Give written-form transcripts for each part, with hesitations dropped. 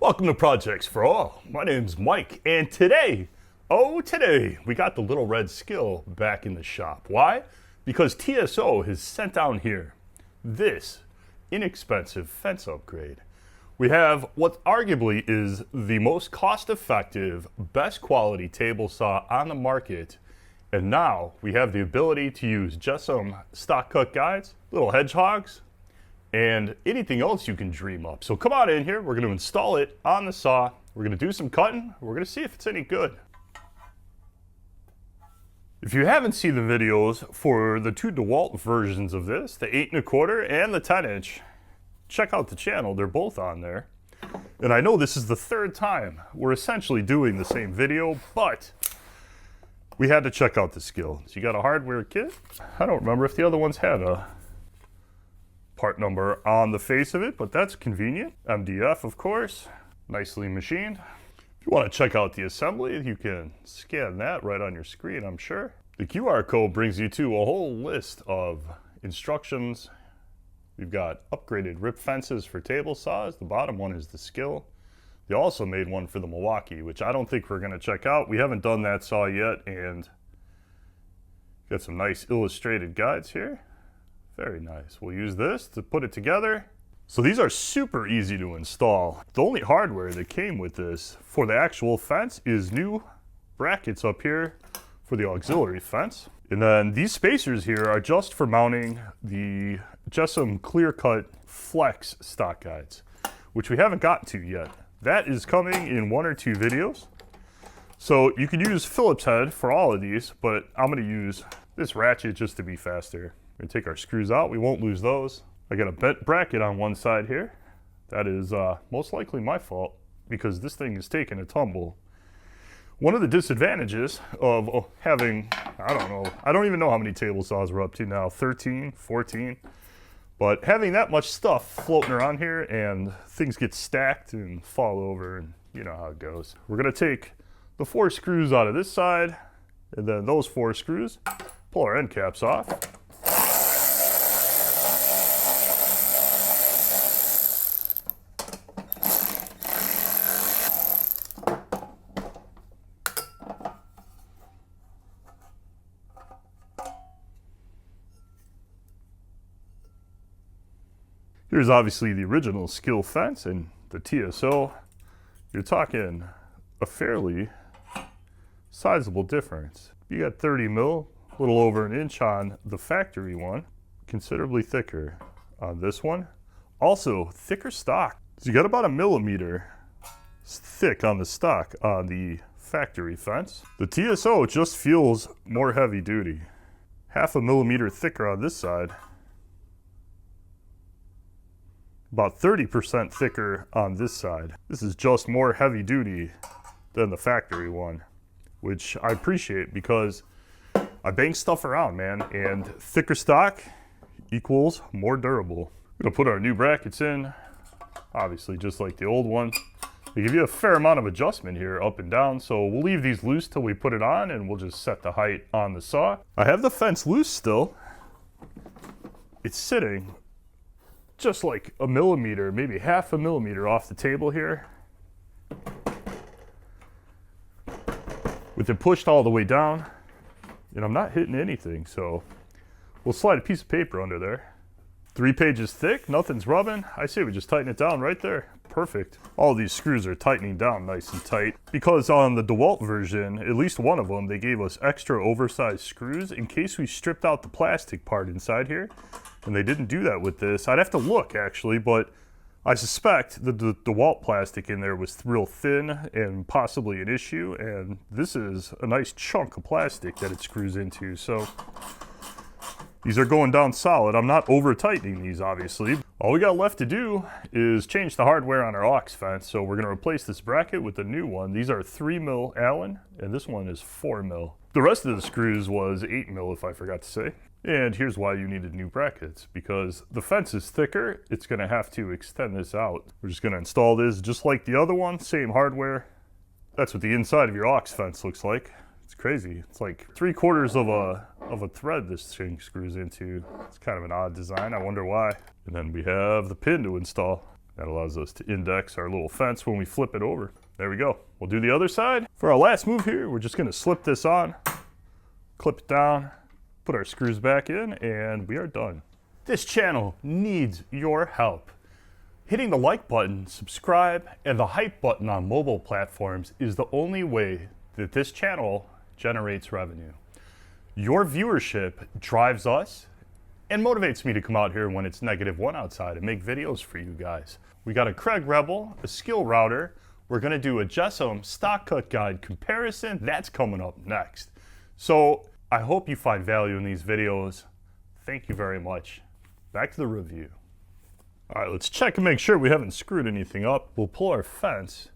Welcome to Projects for All. My name's Mike, and today we got the little red Skil back in the shop. Why? Because TSO has sent down here this inexpensive fence upgrade. We have what arguably is the most cost-effective, best quality table saw on the market, and now we have the ability to use JessEm stock cut guides, little hedgehogs, and anything else you can dream up. So come on in here, we're gonna install it on the saw, we're gonna do some cutting, we're gonna see if it's any good. If you haven't seen the videos for the two DeWalt versions of this, the 8 1/4 and the 10-inch, check out the channel, they're both on there. And I know this is the third time we're essentially doing the same video, but we had to check out the Skil. So you got a hardware kit. I don't remember if the other ones had a part number on the face of it, but that's convenient. MDF, of course, nicely machined. If you want to check out the assembly, you can scan that right on your screen, I'm sure. The QR code brings you to a whole list of instructions. We've got upgraded rip fences for table saws. The bottom one is the Skil. They also made one for the Milwaukee, which I don't think we're going to check out. We haven't done that saw yet, and got some nice illustrated guides here. Very nice. We'll use this to put it together. So these are super easy to install. The only hardware that came with this for the actual fence is new brackets up here for the auxiliary fence. And then these spacers here are just for mounting the JessEm Clear Cut Flex stock guides, which we haven't gotten to yet. That is coming in 1 or 2 videos. So you can use Phillips head for all of these, but I'm gonna use this ratchet just to be faster. We're gonna take our screws out, we won't lose those. I got a bent bracket on one side here. That is most likely my fault because this thing is taking a tumble. One of the disadvantages of having, I don't even know how many table saws we're up to now, 13, 14. But having that much stuff floating around here and things get stacked and fall over, and you know how it goes. We're gonna take the 4 screws out of this side and then those 4 screws, pull our end caps off. Here's obviously the original Skil fence and the TSO. You're talking a fairly sizable difference. You got 30 mil, a little over 1 inch on the factory one, considerably thicker on this one. Also thicker stock. So you got about 1 millimeter thick on the stock on the factory fence. The TSO just feels more heavy duty. 1/2 millimeter thicker on this side. About 30% thicker on this side. This is just more heavy duty than the factory one, which I appreciate because I bang stuff around, man, and thicker stock equals more durable. We're gonna put our new brackets in, obviously just like the old one. They give you a fair amount of adjustment here up and down, so we'll leave these loose till we put it on and we'll just set the height on the saw. I have the fence loose still. It's sitting just like 1 millimeter, maybe 1/2 millimeter off the table here. With it pushed all the way down, and I'm not hitting anything, so we'll slide a piece of paper under there. 3 pages thick, nothing's rubbing. I say we just tighten it down right there. Perfect. All these screws are tightening down nice and tight because on the DeWalt version, at least one of them, they gave us extra oversized screws in case we stripped out the plastic part inside here. And they didn't do that with this. I'd have to look actually, but I suspect the DeWalt plastic in there was real thin and possibly an issue. And this is a nice chunk of plastic that it screws into. So these are going down solid. I'm not over tightening these, obviously. All we got left to do is change the hardware on our aux fence. So we're gonna replace this bracket with a new one. These are 3 mil Allen, and this one is 4 mil. The rest of the screws was 8 mil, if I forgot to say. And here's why you needed new brackets, because the fence is thicker, it's gonna have to extend this out. We're just gonna install this just like the other one, same hardware. That's what the inside of your aux fence looks like. It's crazy. It's like 3/4 of a thread this thing screws into. It's kind of an odd design, I wonder why. And then we have the pin to install. That allows us to index our little fence when we flip it over. There we go. We'll do the other side. For our last move here, we're just gonna slip this on, clip it down, put our screws back in, and we are done. This channel needs your help. Hitting the like button, subscribe, and the hype button on mobile platforms is the only way that this channel generates revenue. Your viewership drives us and motivates me to come out here when it's -1 outside and make videos for you guys. We got a Craig Rebel, a Skil router. We're gonna do a JessEm stock cut guide comparison. That's coming up next. So I hope you find value in these videos. Thank you very much. Back to the review. All right, let's check and make sure we haven't screwed anything up. We'll pull our fence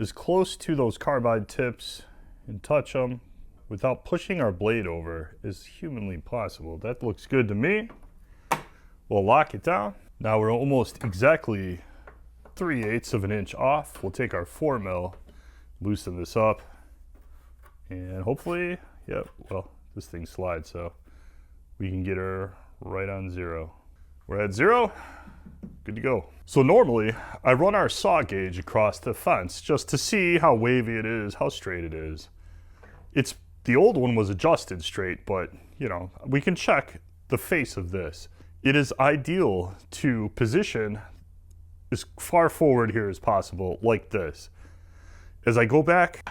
as close to those carbide tips and touch them without pushing our blade over as humanly possible. That looks good to me. We'll lock it down. Now we're almost exactly 3/8 of an inch off. We'll take our 4mm, loosen this up, and hopefully, yep, well, this thing slides, so we can get her right on 0. We're at 0, good to go. So normally, I run our saw gauge across the fence just to see how wavy it is, how straight it is. The old one was adjusted straight, but you know, we can check the face of this. It is ideal to position as far forward here as possible, like this. As I go back,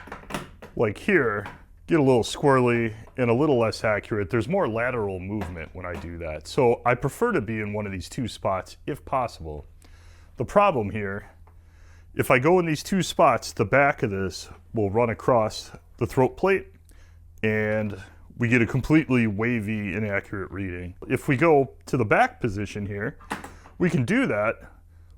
like here, get a little squirrely and a little less accurate. There's more lateral movement when I do that. So I prefer to be in one of these 2 spots if possible. The problem here, if I go in these 2 spots, the back of this will run across the throat plate and we get a completely wavy, inaccurate reading. If we go to the back position here, we can do that,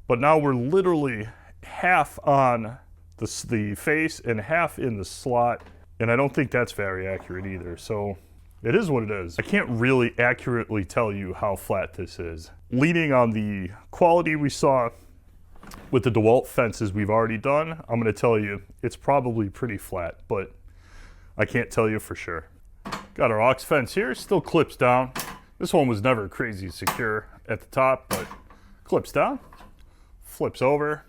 but now we're literally half on the face and half in the slot, and I don't think that's very accurate either. So it is what it is. I can't really accurately tell you how flat this is. Leaning on the quality we saw with the DeWalt fences we've already done, I'm gonna tell you it's probably pretty flat, but I can't tell you for sure. Got our aux fence here, still clips down. This one was never crazy secure at the top, but clips down, flips over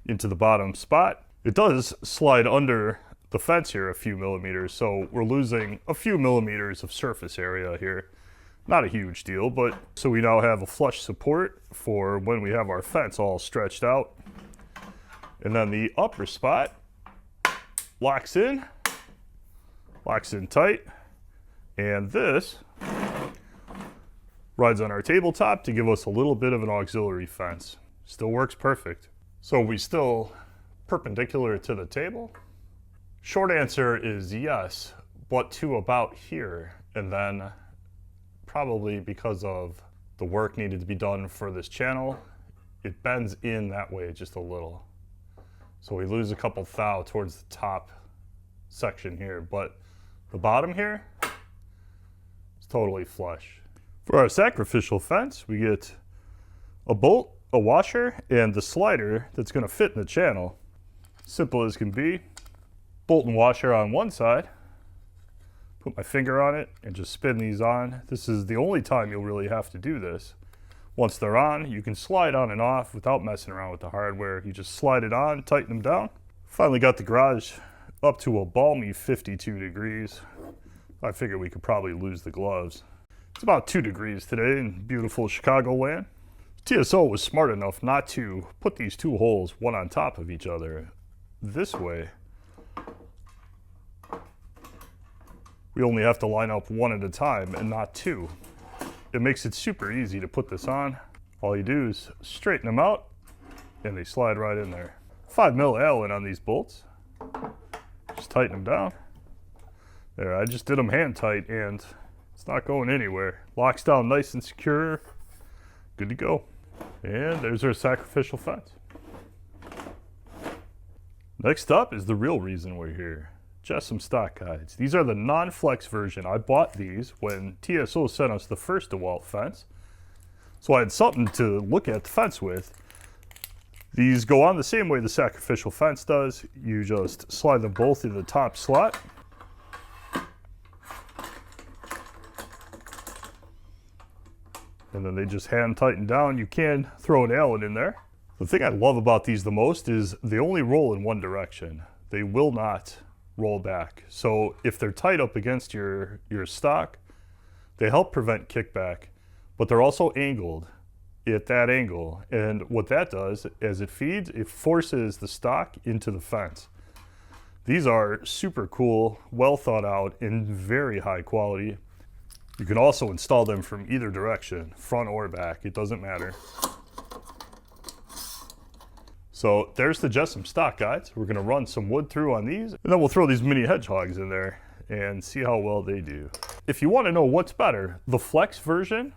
into the bottom spot. It does slide under the fence here a few millimeters, so we're losing a few millimeters of surface area here. Not a huge deal, but so we now have a flush support for when we have our fence all stretched out. And then the upper spot locks in tight, and this rides on our tabletop to give us a little bit of an auxiliary fence. Still works perfect. So we still perpendicular to the table? Short answer is yes, but to about here, and then probably because of the work needed to be done for this channel, it bends in that way just a little. So we lose a couple thou towards the top section here, but the bottom here is totally flush. For our sacrificial fence, we get a bolt, a washer, and the slider that's gonna fit in the channel. Simple as can be. Bolt and washer on one side. Put my finger on it and just spin these on. This is the only time you'll really have to do this. Once they're on, you can slide on and off without messing around with the hardware. You just slide it on, tighten them down. Finally got the garage up to a balmy 52 degrees. I figured we could probably lose the gloves. It's about 2 degrees today in beautiful Chicagoland. TSO was smart enough not to put these 2 holes one on top of each other. This way, we only have to line up 1 at a time and not 2. It makes it super easy to put this on. All you do is straighten them out and they slide right in there. 5mm Allen on these bolts. Just tighten them down. There, I just did them hand tight and it's not going anywhere. Locks down nice and secure. Good to go. And there's our sacrificial fence. Next up is the real reason we're here. JessEm stock guides. These are the non-flex version. I bought these when TSO sent us the first DeWalt fence. So I had something to look at the fence with. These go on the same way the sacrificial fence does. You just slide them both in the top slot. and then they just hand tighten down. You can throw an Allen in there. The thing I love about these the most is they only roll in one direction. They will not roll back. So if they're tight up against your stock, they help prevent kickback, but they're also angled at that angle. And what that does, as it feeds, it forces the stock into the fence. These are super cool, well thought out, and very high quality. You can also install them from either direction, front or back, it doesn't matter. So there's the JessEm stock guides. We're gonna run some wood through on these, and then we'll throw these mini hedgehogs in there and see how well they do. If you wanna know what's better, the flex version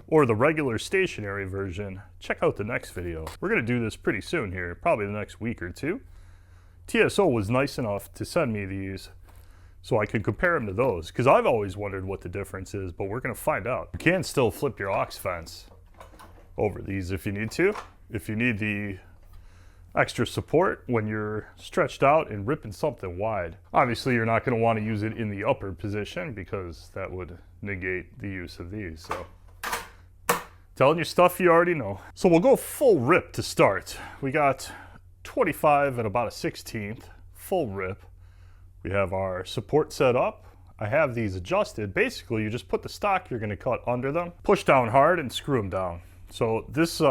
or the regular stationary version, check out the next video. We're gonna do this pretty soon here, probably the next week or two. TSO was nice enough to send me these so I could compare them to those, because I've always wondered what the difference is, but we're gonna find out. You can still flip your ox fence over these if you need to. If you need the extra support when you're stretched out and ripping something wide. Obviously, you're not going to want to use it in the upper position because that would negate the use of these. So, telling you stuff you already know. So we'll go full rip to start. We got 25 and about a 16th full rip. We have our support set up. I have these adjusted. Basically, you just put the stock you're going to cut under them, push down hard, and screw them down. So this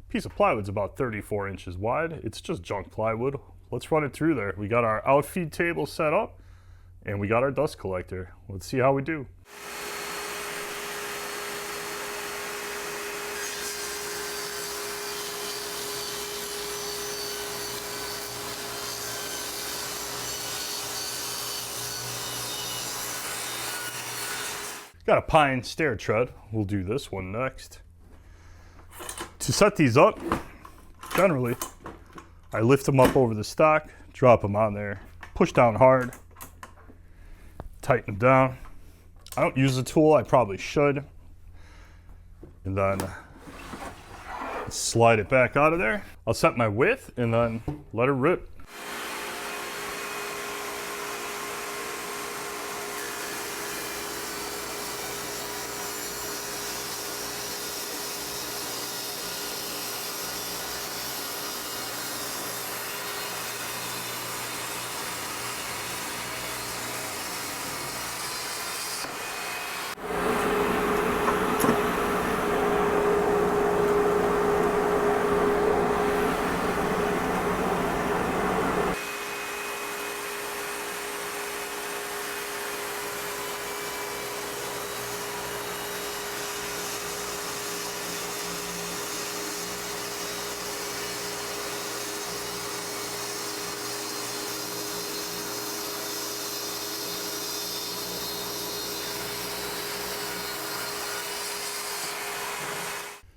piece of plywood's about 34 inches wide. It's just junk plywood. Let's run it through there. We got our outfeed table set up and we got our dust collector. Let's see how we do. Got a pine stair tread. We'll do this one next. To set these up, generally, I lift them up over the stock, drop them on there, push down hard, tighten them down. I don't use a tool, I probably should. And then slide it back out of there. I'll set my width and then let her rip.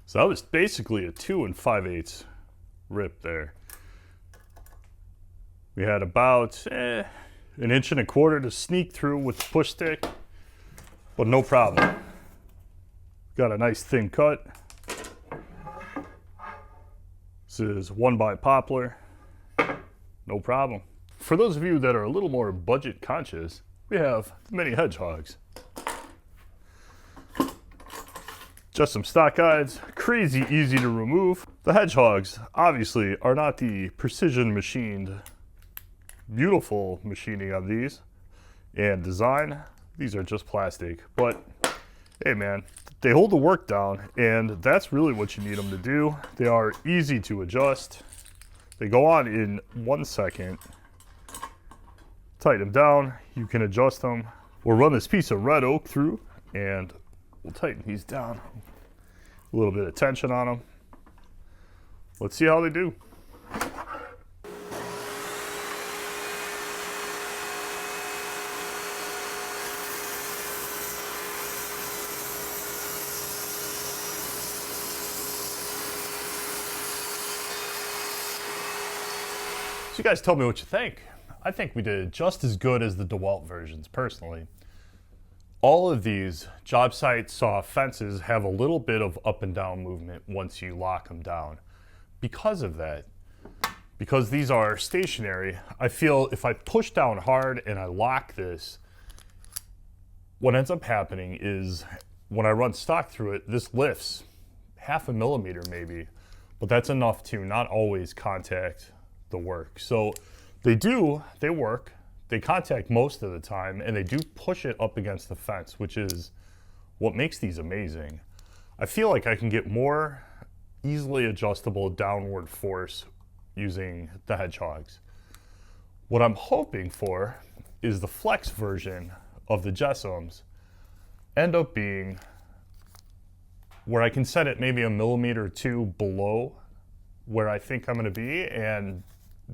So that was basically a 2 5/8 rip there. We had about 1.25 inches to sneak through with the push stick, but no problem. Got a nice thin cut. This is 1x poplar, no problem. For those of you that are a little more budget conscious, we have the mini hedgehogs. JessEm stock guides, crazy easy to remove. The hedgehogs obviously are not the precision machined, beautiful machining of these and design. These are just plastic, but hey man, they hold the work down and that's really what you need them to do. They are easy to adjust. They go on in 1 second. Tighten them down, you can adjust them. We'll run this piece of red oak through and we'll tighten these down. A little bit of tension on them. Let's see how they do. So you guys tell me what you think. I think we did just as good as the DeWalt versions, personally. All of these job site saw fences have a little bit of up and down movement once you lock them down. Because of that, because these are stationary, I feel if I push down hard and I lock this, what ends up happening is when I run stock through it, this lifts 0.5 millimeter maybe, but that's enough to not always contact the work. So they work, they contact most of the time, and they do push it up against the fence, which is what makes these amazing. I feel like I can get more easily adjustable downward force using the Hedgehogs. What I'm hoping for is the flex version of the JessEms end up being where I can set it maybe 1 millimeter or 2 below where I think I'm going to be, and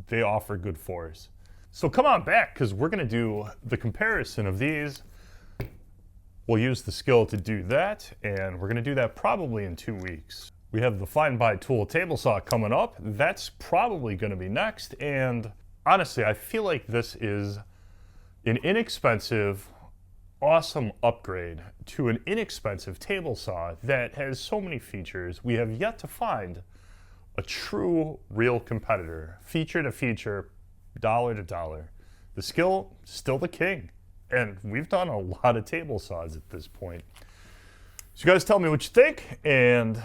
they offer good force. So come on back, because we're going to do the comparison of these. We'll use the Skil to do that, and we're going to do that probably in 2 weeks. We have the Find Buy Tool table saw coming up. That's probably going to be next, and honestly, I feel like this is an inexpensive, awesome upgrade to an inexpensive table saw that has so many features. We have yet to find a true, real competitor, feature to feature, dollar to dollar. The Skil, still the king. And we've done a lot of table saws at this point. So you guys tell me what you think, and I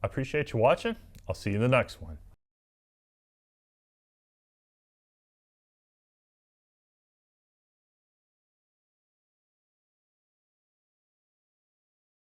appreciate you watching. I'll see you in the next one.